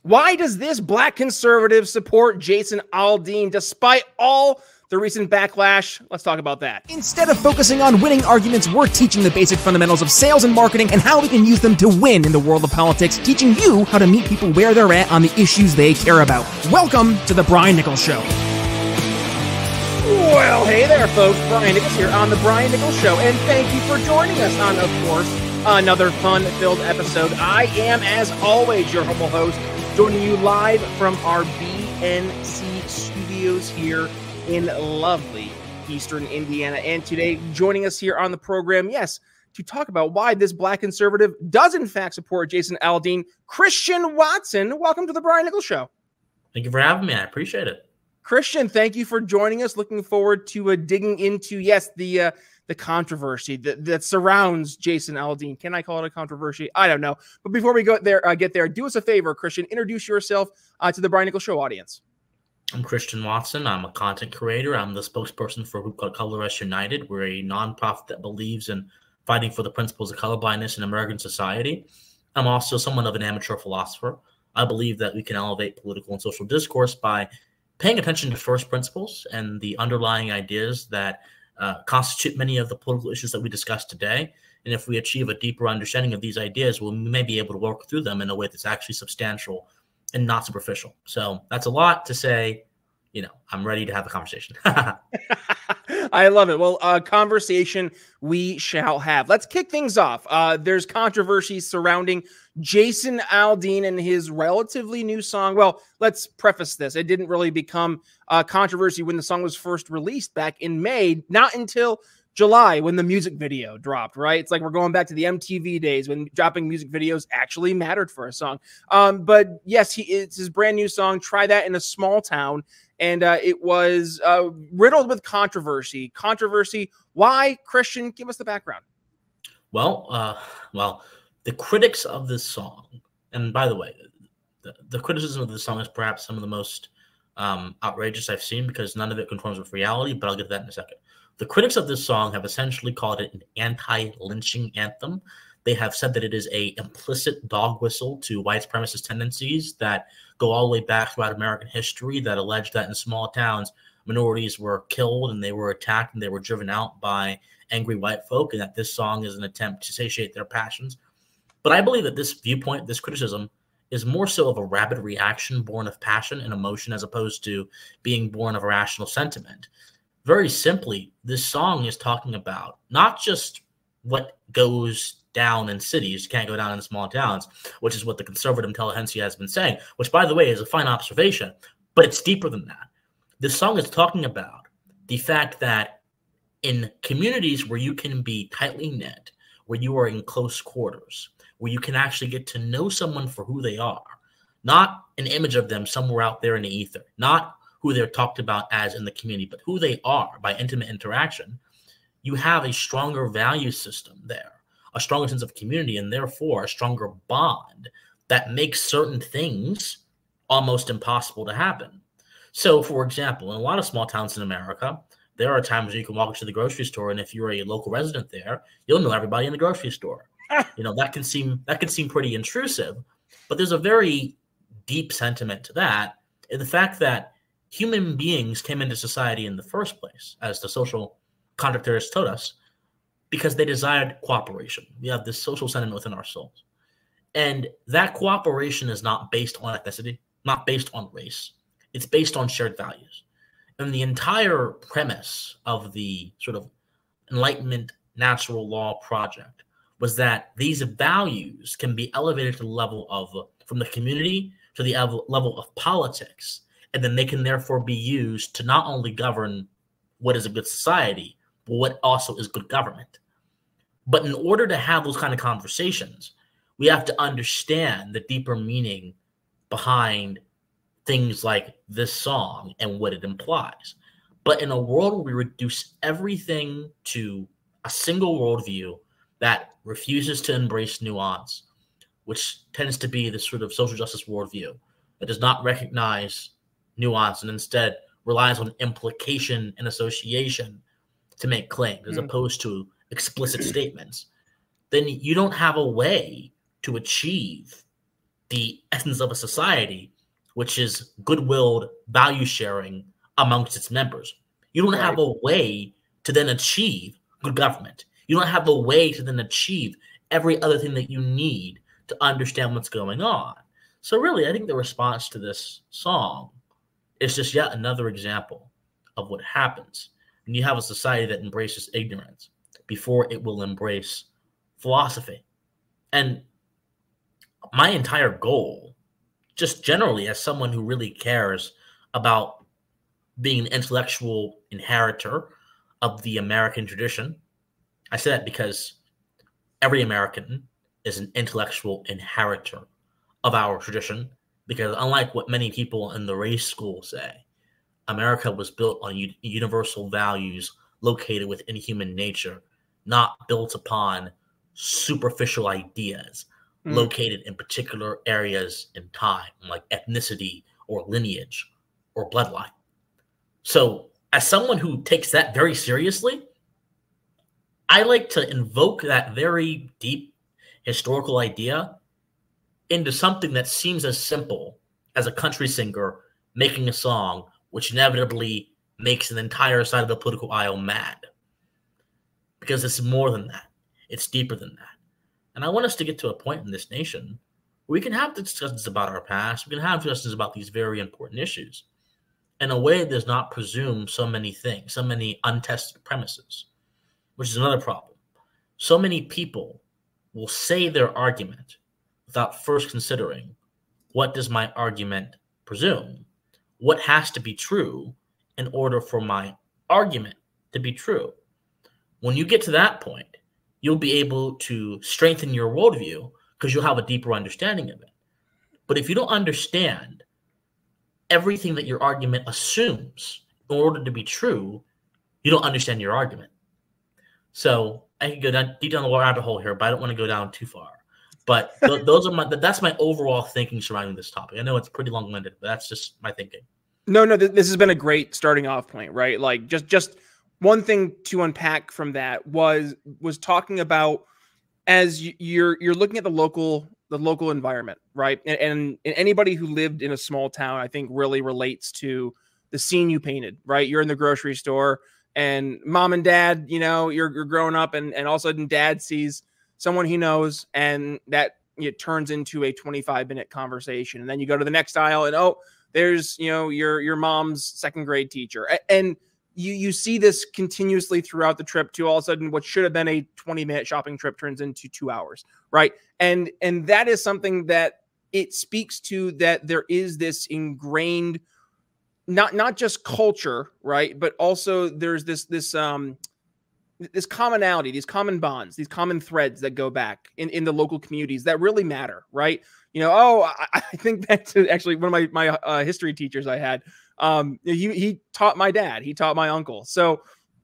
Why does this black conservative support Jason Aldean despite all the recent backlash? Let's talk about that. Instead of focusing on winning arguments, we're teaching the basic fundamentals of sales and marketing and how we can use them to win in the world of politics, teaching you how to meet people where they're at on the issues they care about. Welcome to The Brian Nichols Show. Well, hey there, folks. Brian Nichols here on The Brian Nichols Show, and thank you for joining us on, of course, another fun-filled episode. I am, as always, your humble host, joining you live from our BNC studios here in lovely Eastern Indiana. And today, joining us here on the program, yes, to talk about why this black conservative does in fact support Jason Aldean, Christian Watson. Welcome to the Brian Nichols Show. Thank you for having me. I appreciate it. Christian, thank you for joining us. Looking forward to digging into, yes, the controversy that surrounds Jason Aldean. Can I call it a controversy? I don't know. But before we get there, do us a favor, Christian. Introduce yourself to the Brian Nichols Show audience. I'm Christian Watson. I'm a content creator. I'm the spokesperson for a group called Color Us United. We're a nonprofit that believes in fighting for the principles of colorblindness in American society. I'm also somewhat of an amateur philosopher. I believe that we can elevate political and social discourse by paying attention to first principles and the underlying ideas that constitute many of the political issues that we discussed today. And if we achieve a deeper understanding of these ideas, we may be able to work through them in a way that's actually substantial and not superficial. So that's a lot to say. You know, I'm ready to have a conversation. I love it. Well, conversation we shall have. Let's kick things off. There's controversy surrounding Jason Aldean and his relatively new song. Well, let's preface this. It didn't really become a controversy when the song was first released back in May, not until July when the music video dropped, right? It's like we're going back to the MTV days when dropping music videos actually mattered for a song. But yes, it's his brand new song, Try That in a Small Town. And it was riddled with controversy. Why? Christian, give us the background. Well, the critics of this song, and by the way, the criticism of this song is perhaps some of the most outrageous I've seen because none of it conforms with reality, but I'll get to that in a second. The critics of this song have essentially called it an anti-lynching anthem. They have said that it is an implicit dog whistle to white supremacist tendencies that go all the way back throughout American history that allege that in small towns, minorities were killed and they were attacked and they were driven out by angry white folk, and that this song is an attempt to satiate their passions. But I believe that this viewpoint, this criticism, is more so of a rabid reaction born of passion and emotion as opposed to being born of a rational sentiment. Very simply, this song is talking about not just what goes down in cities, you can't go down in small towns, which is what the conservative intelligentsia has been saying, which, by the way, is a fine observation, but it's deeper than that. This song is talking about the fact that in communities where you can be tightly knit, where you are in close quarters, where you can actually get to know someone for who they are, not an image of them somewhere out there in the ether, not who they're talked about as in the community, but who they are by intimate interaction, you have a stronger value system there, a stronger sense of community, and therefore a stronger bond that makes certain things almost impossible to happen. So, for example, in a lot of small towns in America, there are times when you can walk into the grocery store, and if you're a local resident there, you'll know everybody in the grocery store. You know, that can seem pretty intrusive, but there's a very deep sentiment to that, in the fact that human beings came into society in the first place, as the social contract theorists told us, because they desired cooperation. We have this social sentiment within our souls. And that cooperation is not based on ethnicity, not based on race. It's based on shared values. And the entire premise of the sort of Enlightenment natural law project was that these values can be elevated to the level of, from the community to the level of politics. And then they can therefore be used to not only govern what is a good society, but what also is good government. But in order to have those kind of conversations, we have to understand the deeper meaning behind things like this song and what it implies. But in a world where we reduce everything to a single worldview that refuses to embrace nuance, which tends to be this sort of social justice worldview that does not recognize nuance and instead relies on implication and association to make claims as opposed to explicit statements, then you don't have a way to achieve the essence of a society, which is goodwill, value sharing amongst its members. You don't have a way to then achieve good government. You don't have a way to then achieve every other thing that you need to understand what's going on. So really, I think the response to this song is just yet another example of what happens when you have a society that embraces ignorance before it will embrace philosophy. And my entire goal, just generally as someone who really cares about being an intellectual inheritor of the American tradition, I say that because every American is an intellectual inheritor of our tradition, because unlike what many people in the race school say, America was built on universal values located within human nature, not built upon superficial ideas located in particular areas in time, like ethnicity or lineage or bloodline. So as someone who takes that very seriously, I like to invoke that very deep historical idea into something that seems as simple as a country singer making a song which inevitably makes an entire side of the political aisle mad. Because it's more than that. It's deeper than that. And I want us to get to a point in this nation where we can have discussions about our past. We can have discussions about these very important issues in a way that does not presume so many things, so many untested premises, which is another problem. So many people will say their argument without first considering, what does my argument presume? What has to be true in order for my argument to be true? When you get to that point, you'll be able to strengthen your worldview because you'll have a deeper understanding of it. But if you don't understand everything that your argument assumes in order to be true, you don't understand your argument. So I can go deep down the rabbit hole here, but I don't want to go down too far. But that's my overall thinking surrounding this topic. I know it's pretty long-winded, but that's just my thinking. No, this has been a great starting off point, right? Like just one thing to unpack from that was talking about as you're looking at the local environment, right? And anybody who lived in a small town, I think, really relates to the scene you painted, right? You're in the grocery store and mom and dad, you're growing up, and all of a sudden dad sees someone he knows, and that turns into a 25-minute conversation. And then you go to the next aisle, and there's your mom's second grade teacher, and you see this continuously throughout the trip. To all of a sudden, what should have been a 20-minute shopping trip turns into 2 hours, right? And that is something that it speaks to, that there is this ingrained, not just culture, right, but also there's this commonality, these common bonds, these common threads that go back in the local communities that really matter, right? I think back to actually one of my history teachers I had. He taught my dad, he taught my uncle. So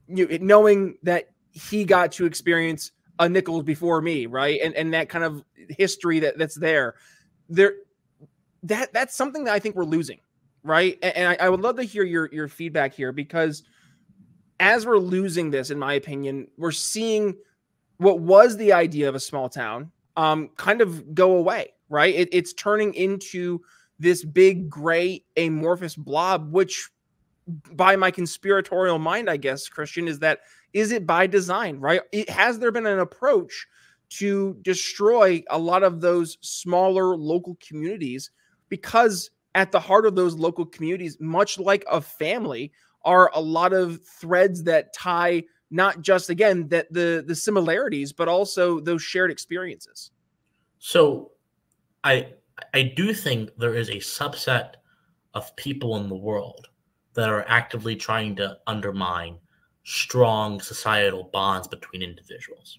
knowing that he got to experience a Nichols before me, right? And that kind of history that's there, that's something that I think we're losing, right? And I would love to hear your feedback here, because as we're losing this, in my opinion, we're seeing what was the idea of a small town kind of go away, right? It's turning into this big gray amorphous blob, which by my conspiratorial mind, I guess, Christian, is it by design, right? Has there been an approach to destroy a lot of those smaller local communities? Because at the heart of those local communities, much like a family, are a lot of threads that tie not just, again, that the similarities, but also those shared experiences. So I do think there is a subset of people in the world that are actively trying to undermine strong societal bonds between individuals.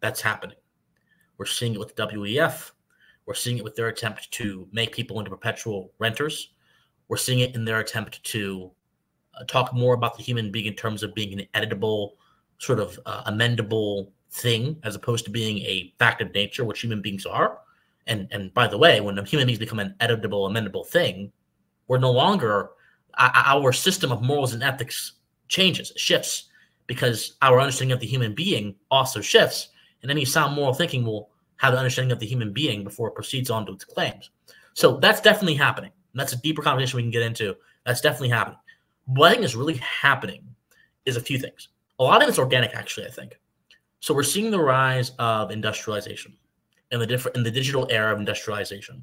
That's happening. We're seeing it with WEF. We're seeing it with their attempt to make people into perpetual renters. We're seeing it in their attempt to talk more about the human being in terms of being an editable, sort of amendable thing, as opposed to being a fact of nature, which human beings are. And by the way, when human beings become an editable, amendable thing, we're no longer, our system of morals and ethics changes, shifts, because our understanding of the human being also shifts, and any sound moral thinking will have an understanding of the human being before it proceeds on to its claims. So that's definitely happening. That's a deeper conversation we can get into. That's definitely happening. What I think is really happening is a few things. A lot of it's organic, actually, I think. So we're seeing the rise of industrialization in the digital era of industrialization,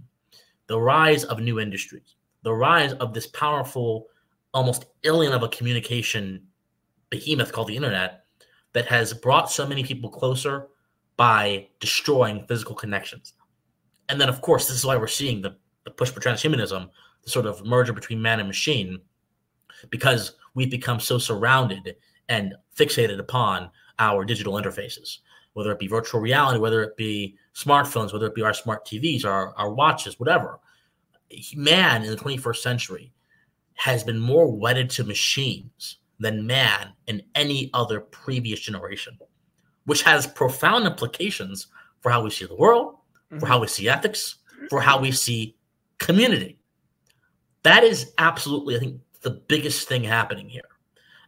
the rise of new industries, the rise of this powerful, almost alien of a communication behemoth called the internet that has brought so many people closer by destroying physical connections. And then, of course, this is why we're seeing the push for transhumanism, the sort of merger between man and machine, because we've become so surrounded and fixated upon our digital interfaces, whether it be virtual reality, whether it be smartphones, whether it be our smart TVs, our watches, whatever. Man in the 21st century has been more wedded to machines than man in any other previous generation, which has profound implications for how we see the world, for how we see ethics, for how we see community. That is absolutely, I think, the biggest thing happening here.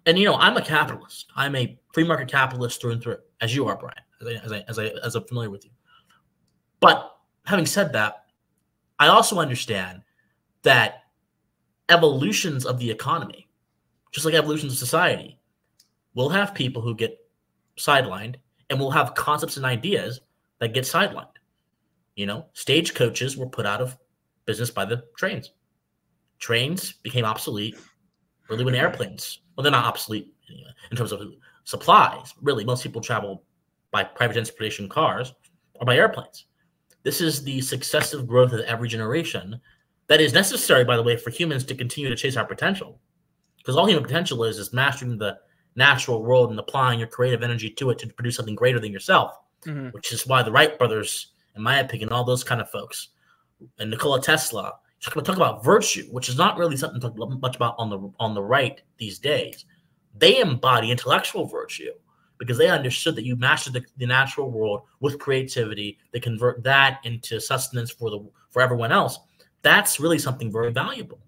And, you know, I'm a capitalist. I'm a free market capitalist through and through, as you are, Brian, as I'm familiar with you. But having said that, I also understand that evolutions of the economy, just like evolutions of society, will have people who get sidelined, and we'll have concepts and ideas that get sidelined. You know, stagecoaches were put out of business by the trains. Trains became obsolete really when airplanes, well, they're not obsolete in terms of supplies. Really, most people travel by private transportation cars or by airplanes. This is the successive growth of every generation that is necessary, by the way, for humans to continue to chase our potential. Because all human potential is mastering the natural world and applying your creative energy to it to produce something greater than yourself, which is why the Wright brothers, in my opinion, all those kind of folks, and Nikola Tesla, talk about virtue, which is not really something to talk much about on the right these days. They embody intellectual virtue because they understood that you master the natural world with creativity. They convert that into sustenance for everyone else. That's really something very valuable.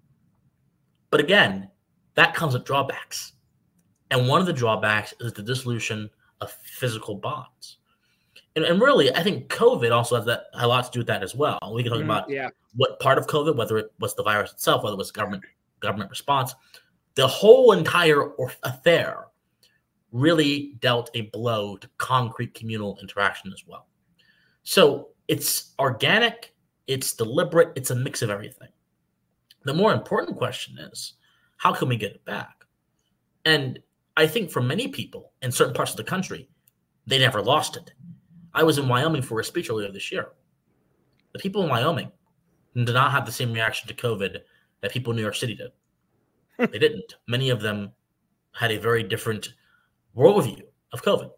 But again, that comes with drawbacks. And one of the drawbacks is the dissolution of physical bonds. And really, I think COVID also has a lot to do with that as well. We can talk about what part of COVID, whether it was the virus itself, whether it was government response. The whole entire affair really dealt a blow to concrete communal interaction as well. So it's organic, it's deliberate, it's a mix of everything. The more important question is, how can we get it back? And I think for many people in certain parts of the country, they never lost it. I was in Wyoming for a speech earlier this year. The people in Wyoming did not have the same reaction to COVID that people in New York City did. They didn't. Many of them had a very different worldview of COVID.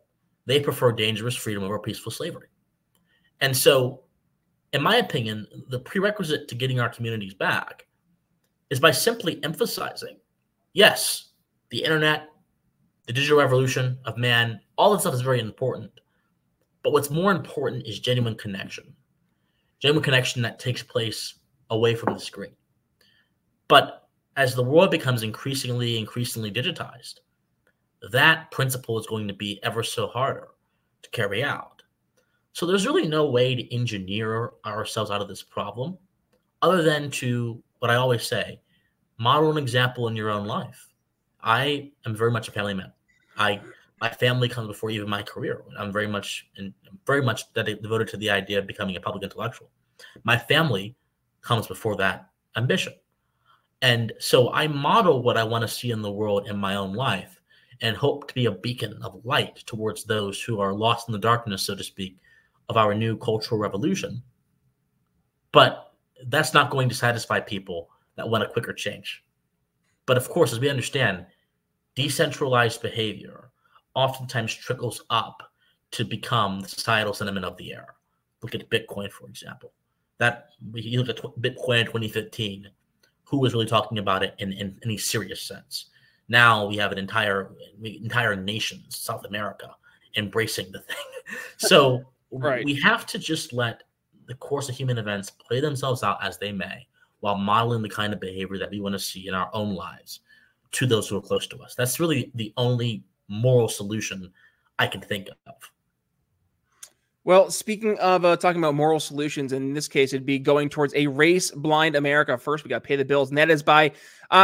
They prefer dangerous freedom over peaceful slavery. And so, in my opinion, the prerequisite to getting our communities back is by simply emphasizing, yes, the internet, the digital revolution of man, all that stuff is very important. But what's more important is genuine connection that takes place away from the screen. But as the world becomes increasingly digitized, that principle is going to be ever so harder to carry out. So there's really no way to engineer ourselves out of this problem other than to, what I always say, model an example in your own life. I am very much a family man. My family comes before even my career. I'm very much devoted to the idea of becoming a public intellectual. My family comes before that ambition. And so I model what I want to see in the world in my own life and hope to be a beacon of light towards those who are lost in the darkness, so to speak, of our new cultural revolution. But that's not going to satisfy people that want a quicker change. But of course, as we understand, decentralized behavior oftentimes trickles up to become the societal sentiment of the era. Look at Bitcoin, for example. That you look at Bitcoin in 2015, who was really talking about it in any serious sense? Now we have an entire nations, South America, embracing the thing. So we have to just let the course of human events play themselves out as they may, while modeling the kind of behavior that we want to see in our own lives to those who are close to us. That's really the only moral solution I can think of. Well, speaking of talking about moral solutions, in this case, it'd be going towards a race-blind America. First, we got to pay the bills, and that is by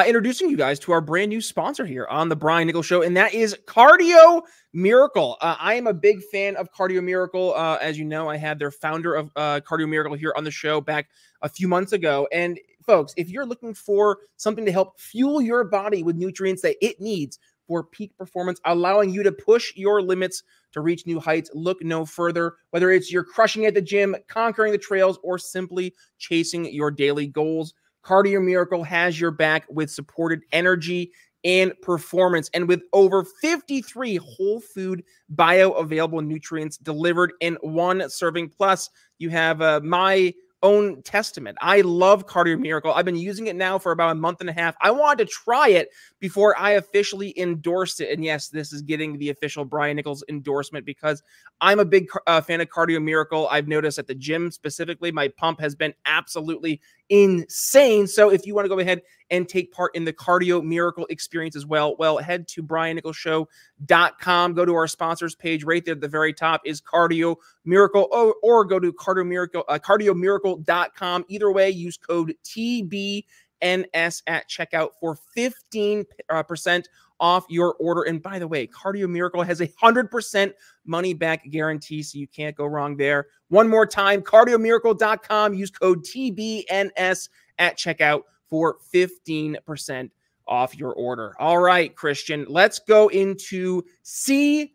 introducing you guys to our brand new sponsor here on the Brian Nichols Show, and that is Cardio Miracle. I am a big fan of Cardio Miracle. As you know, I had their founder of Cardio Miracle here on the show back a few months ago. And folks, if you're looking for something to help fuel your body with nutrients that it needs for peak performance, allowing you to push your limits to reach new heights, look no further. Whether it's you're crushing at the gym, conquering the trails, or simply chasing your daily goals, Cardio Miracle has your back with supported energy and performance. And with over 53 whole food bioavailable nutrients delivered in one serving, plus you have my own testament. I love Cardio Miracle. I've been using it now for about a month and a half. I wanted to try it before I officially endorsed it. And yes, this is getting the official Brian Nichols endorsement because I'm a big fan of Cardio Miracle. I've noticed at the gym specifically, my pump has been absolutely insane. So if you want to go ahead and take part in the Cardio Miracle experience as well, head to briannicholsshow.com. Go to our sponsors page. Right there at the very top is Cardio Miracle, or go to cardiomiracle.com. Either way, use code TBNS at checkout for 15% off your order. And by the way, Cardio Miracle has a 100% money back guarantee, so you can't go wrong there. One more time, cardiomiracle.com. Use code TBNS at checkout for 15% off your order. All right, Christian, let's go into CUU,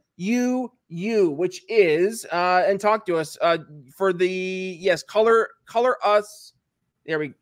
which is, and talk to us for the, yes, color us. There we go.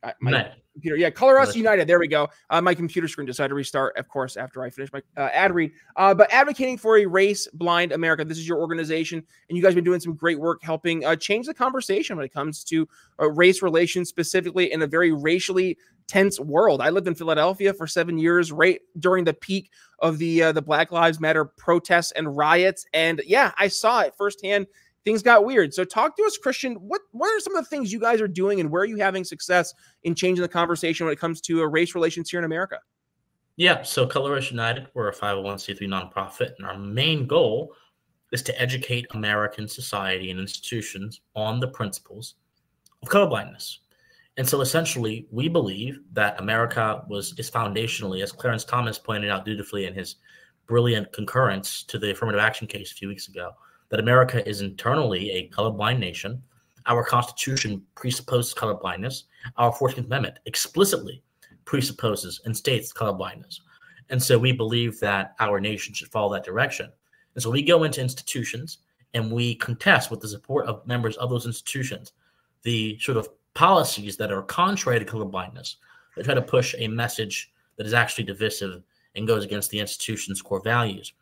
Computer. Yeah, Color Us United. There we go. My computer screen decided to restart, of course, after I finished my ad read. But advocating for a race-blind America. This is your organization, and you guys have been doing some great work helping change the conversation when it comes to race relations, specifically in a very racially tense world. I lived in Philadelphia for 7 years, right during the peak of the Black Lives Matter protests and riots. And yeah, I saw it firsthand. Things got weird. So talk to us, Christian. What are some of the things you guys are doing, and where are you having success in changing the conversation when it comes to race relations here in America? Yeah, so Color Us United, we're a 501c3 nonprofit, and our main goal is to educate American society and institutions on the principles of colorblindness. And so essentially, we believe that America is foundationally, as Clarence Thomas pointed out dutifully in his brilliant concurrence to the affirmative action case a few weeks ago, that America is internally a colorblind nation. Our Constitution presupposes colorblindness. Our 14th Amendment explicitly presupposes and states colorblindness. And so we believe that our nation should follow that direction. And so we go into institutions and we contest, with the support of members of those institutions, the sort of policies that are contrary to colorblindness, that try to push a message that is actually divisive and goes against the institution's core values.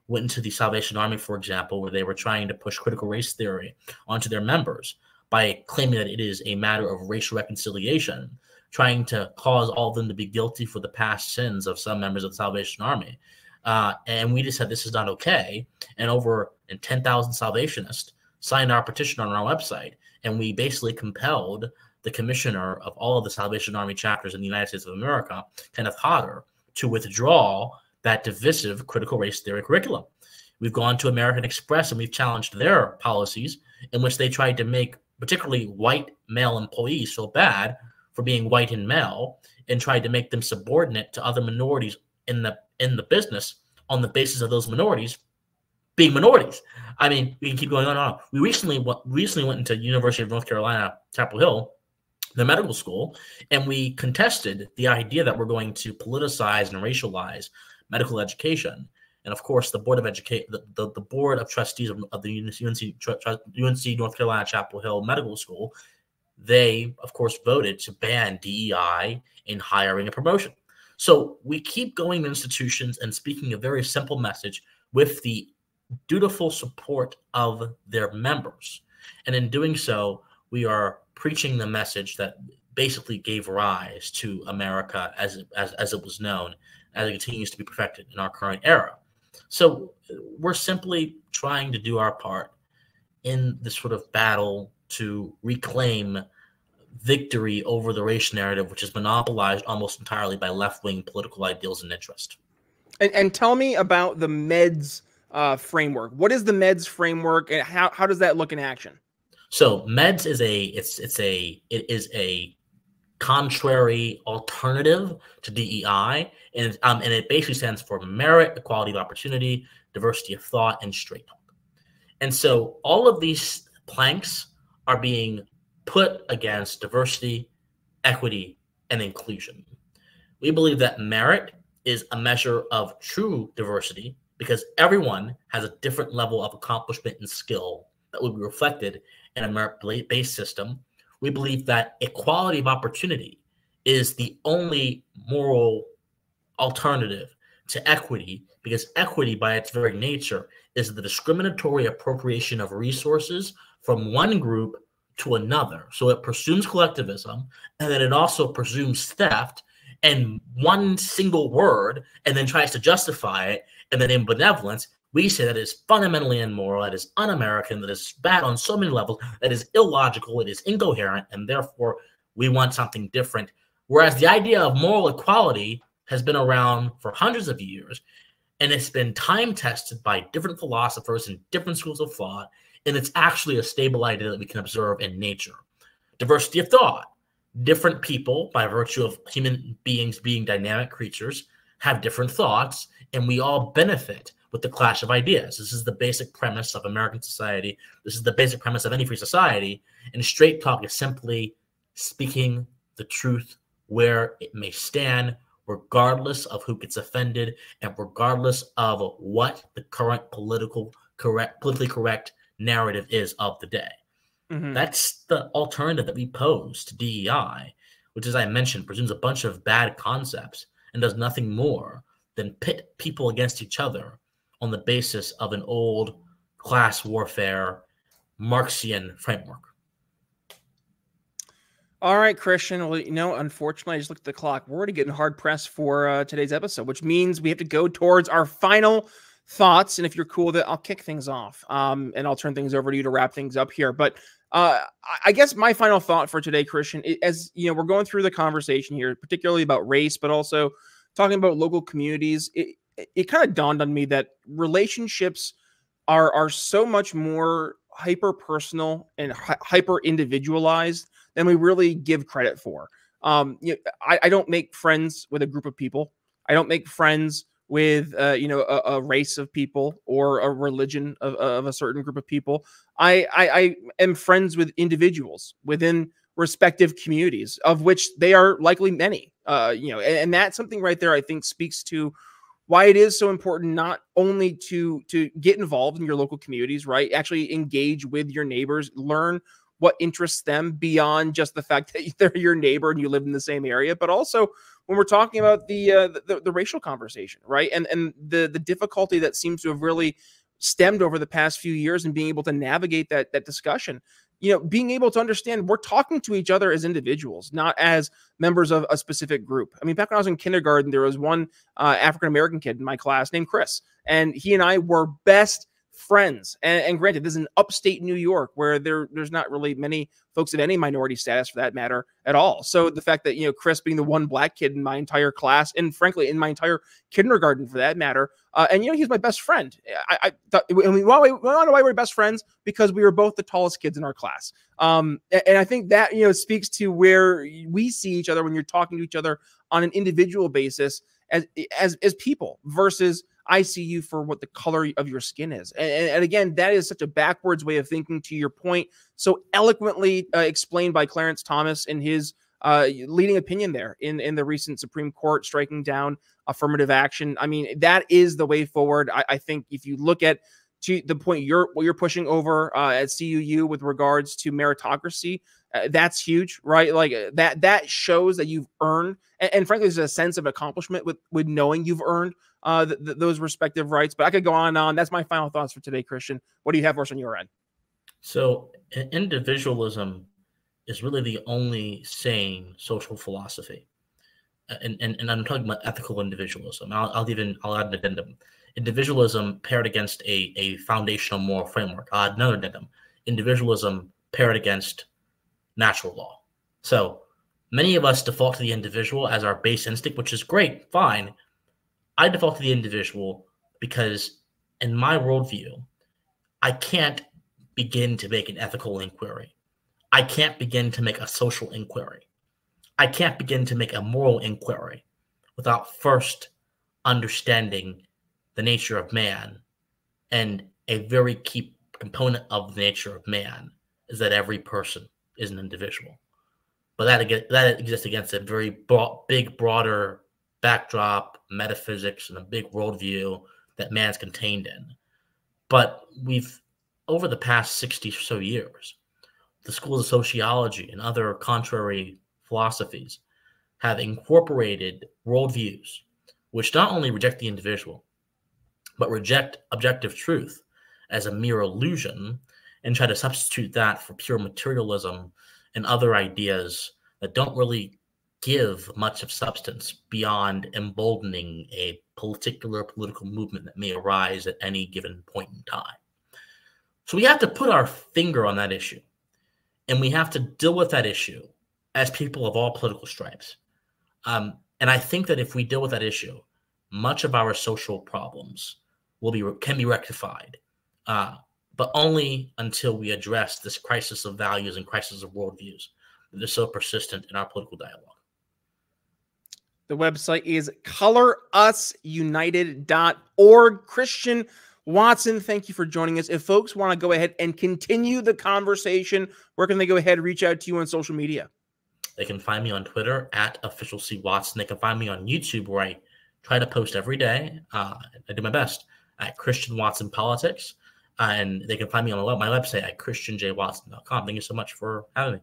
Went into the Salvation Army, for example, where they were trying to push critical race theory onto their members by claiming that it is a matter of racial reconciliation, trying to cause all of them to be guilty for the past sins of some members of the Salvation Army. And we just said this is not okay. And over 10,000 Salvationists signed our petition on our website. And we basically compelled the commissioner of all of the Salvation Army chapters in the United States of America, Kenneth Hodder, to withdraw that divisive critical race theory curriculum. We've gone to American Express and we've challenged their policies in which they tried to make particularly white male employees feel bad for being white and male, and tried to make them subordinate to other minorities in the business on the basis of those minorities being minorities. I mean, we can keep going on and on. We recently went into University of North Carolina, Chapel Hill, the medical school, and we contested the idea that we're going to politicize and racialize medical education. And of course, the board of the board of trustees of the UNC North Carolina Chapel Hill Medical School, they of course voted to ban DEI in hiring and promotion. So we keep going to institutions and speaking a very simple message with the dutiful support of their members. And in doing so, we are preaching the message that basically gave rise to America as it was known, as it continues to be perfected in our current era. So we're simply trying to do our part in this sort of battle to reclaim victory over the race narrative, which is monopolized almost entirely by left-wing political ideals and interest. And tell me about the MEDS framework. What is the MEDS framework, and how does that look in action? So meds is it is a contrary alternative to DEI, and it basically stands for merit, equality of opportunity, diversity of thought, and straight talk. And so all of these planks are being put against diversity, equity, and inclusion. We believe that merit is a measure of true diversity because everyone has a different level of accomplishment and skill that will be reflected in a merit-based system. We believe that equality of opportunity is the only moral alternative to equity, because equity by its very nature is the discriminatory appropriation of resources from one group to another. So it presumes collectivism, and then it also presumes theft and one single word, and then tries to justify it. And then in benevolence, we say that is fundamentally immoral, that is un-American, that is bad on so many levels, that is illogical, it is incoherent, and therefore we want something different. Whereas the idea of moral equality has been around for hundreds of years, and it's been time-tested by different philosophers and different schools of thought, and it's actually a stable idea that we can observe in nature. Diversity of thought. Different people, by virtue of human beings being dynamic creatures, have different thoughts, and we all benefit with the clash of ideas. This is the basic premise of American society. This is the basic premise of any free society. And straight talk is simply speaking the truth where it may stand, regardless of who gets offended and regardless of what the current politically correct narrative is of the day. Mm-hmm. That's the alternative that we pose to DEI, which, as I mentioned, presumes a bunch of bad concepts and does nothing more than pit people against each other on the basis of an old class warfare Marxian framework. All right, Christian. Well, unfortunately, I just looked at the clock. We're already getting hard pressed for today's episode, which means we have to go towards our final thoughts. And if you're cool with it, I'll kick things off and I'll turn things over to you to wrap things up here. But I guess my final thought for today, Christian, as you know, we're going through the conversation here, particularly about race, but also talking about local communities. It kind of dawned on me that relationships are so much more hyper personal and hyper individualized than we really give credit for. I don't make friends with a group of people. I don't make friends with a race of people or a religion of a certain group of people. I am friends with individuals within respective communities, of which they are likely many. And that's something right there I think speaks to why it is so important not only to get involved in your local communities, right? Actually engage with your neighbors, learn what interests them beyond just the fact that they're your neighbor and you live in the same area, but also when we're talking about the racial conversation, right? And the difficulty that seems to have really stemmed over the past few years and being able to navigate that discussion, being able to understand we're talking to each other as individuals, not as members of a specific group. I mean, back when I was in kindergarten, there was one African-American kid in my class named Chris, and he and I were best friends. And granted, this is in upstate New York where there's not really many folks of any minority status for that matter at all. So the fact that, Chris being the one black kid in my entire class and frankly, in my entire kindergarten for that matter. And, he's my best friend. I thought, and we want to know why we're best friends because we were both the tallest kids in our class. And I think that, speaks to where we see each other when you're talking to each other on an individual basis as people versus I see you for what the color of your skin is. And again, that is such a backwards way of thinking, to your point, so eloquently explained by Clarence Thomas in his leading opinion there in the recent Supreme Court striking down affirmative action. I mean, that is the way forward. I think if you look at to the point what you're pushing over at CUU with regards to meritocracy, that's huge, right? Like that shows that you've earned, and frankly, there's a sense of accomplishment with knowing you've earned those respective rights. But I could go on and on. That's my final thoughts for today, Christian. What do you have for us on your end? So individualism is really the only sane social philosophy. And I'm talking about ethical individualism. I'll add an addendum. Individualism paired against a foundational moral framework. I'll add another addendum. Individualism paired against natural law. So many of us default to the individual as our base instinct, which is great, fine. I default to the individual because in my worldview, I can't begin to make an ethical inquiry. I can't begin to make a social inquiry. I can't begin to make a moral inquiry without first understanding the nature of man. And a very key component of the nature of man is that every person is an individual. But that exists against a very big, broader backdrop, metaphysics, and a big worldview that man's contained in. But over the past 60 or so years, the schools of sociology and other contrary philosophies have incorporated worldviews which not only reject the individual, but reject objective truth as a mere illusion and try to substitute that for pure materialism and other ideas that don't really give much of substance beyond emboldening a particular political movement that may arise at any given point in time. So we have to put our finger on that issue, and we have to deal with that issue as people of all political stripes. And I think that if we deal with that issue, much of our social problems can be rectified, but only until we address this crisis of values and crisis of worldviews that is so persistent in our political dialogue. The website is colorusunited.org. Christian Watson, thank you for joining us. If folks want to go ahead and continue the conversation, where can they go ahead and reach out to you on social media? They can find me on Twitter at @OfficialCWatson. They can find me on YouTube, where I try to post every day. I do my best at Christian Watson Politics. And they can find me on my website at christianjwatson.com. Thank you so much for having me.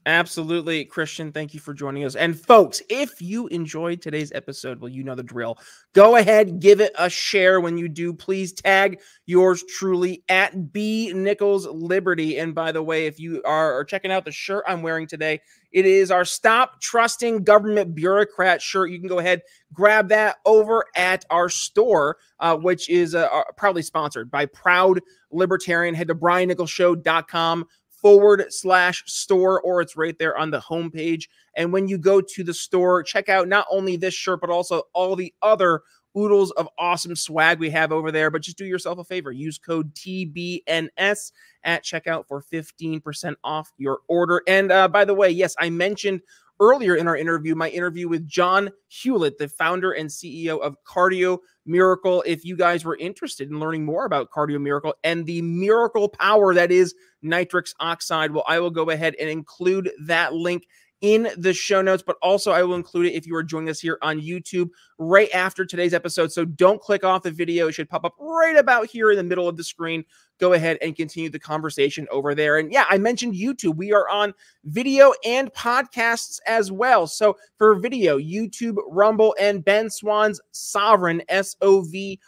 Absolutely, Christian. Thank you for joining us. And folks, if you enjoyed today's episode, well, you know the drill. Go ahead, give it a share. When you do, please tag yours truly at B Nichols Liberty. And by the way, if you are checking out the shirt I'm wearing today, it is our Stop Trusting Government Bureaucrat shirt. You can go ahead, grab that over at our store, which is proudly sponsored by Proud Libertarian. Head to briannicholsshow.com/store, or it's right there on the homepage. And when you go to the store, check out not only this shirt, but also all the other oodles of awesome swag we have over there. But just do yourself a favor. Use code TBNS at checkout for 15% off your order. And by the way, yes, I mentioned earlier in our interview, my interview with John Hewlett, the founder and CEO of Cardio Miracle. If you guys were interested in learning more about Cardio Miracle and the miracle power that is nitrous oxide, well, I will go ahead and include that link in the show notes, but also I will include it if you are joining us here on YouTube right after today's episode. So don't click off the video. It should pop up right about here in the middle of the screen. Go ahead and continue the conversation over there. And yeah, I mentioned YouTube. We are on video and podcasts as well. So for video, YouTube, Rumble, and Ben Swann's Sovereign, SOVREN.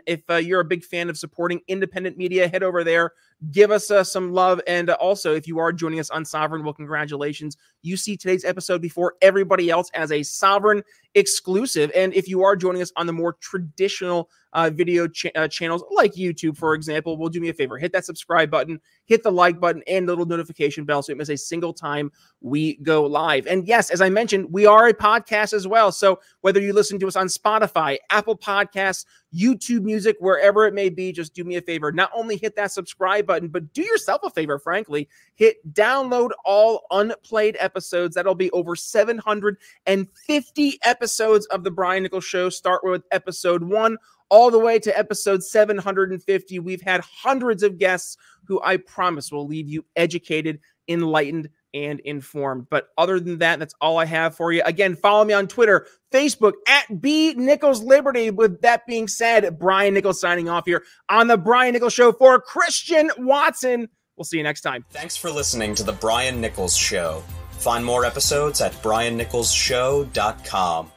If you're a big fan of supporting independent media, head over there, give us some love. And also, if you are joining us on Sovereign, well, congratulations. You see today's episode before everybody else as a Sovereign exclusive. And if you are joining us on the more traditional video channels like YouTube, for example, well, do me a favor, hit that subscribe button, hit the like button, and the little notification bell so you don't miss a single time we go live. And yes, as I mentioned, we are a podcast as well. So whether you listen to us on Spotify, Apple Podcasts, YouTube Music, wherever it may be, just do me a favor. Not only hit that subscribe button, but do yourself a favor, frankly. Hit download all unplayed episodes. That'll be over 750 episodes of The Brian Nichols Show. Start with episode 1 all the way to episode 750. We've had hundreds of guests who I promise will leave you educated, enlightened, and informed. But other than that, that's all I have for you. Again, follow me on Twitter, Facebook at B Nichols Liberty. With that being said, Brian Nichols signing off here on the Brian Nichols Show for Christian Watson. We'll see you next time. Thanks for listening to the Brian Nichols Show. Find more episodes at briannicholsshow.com.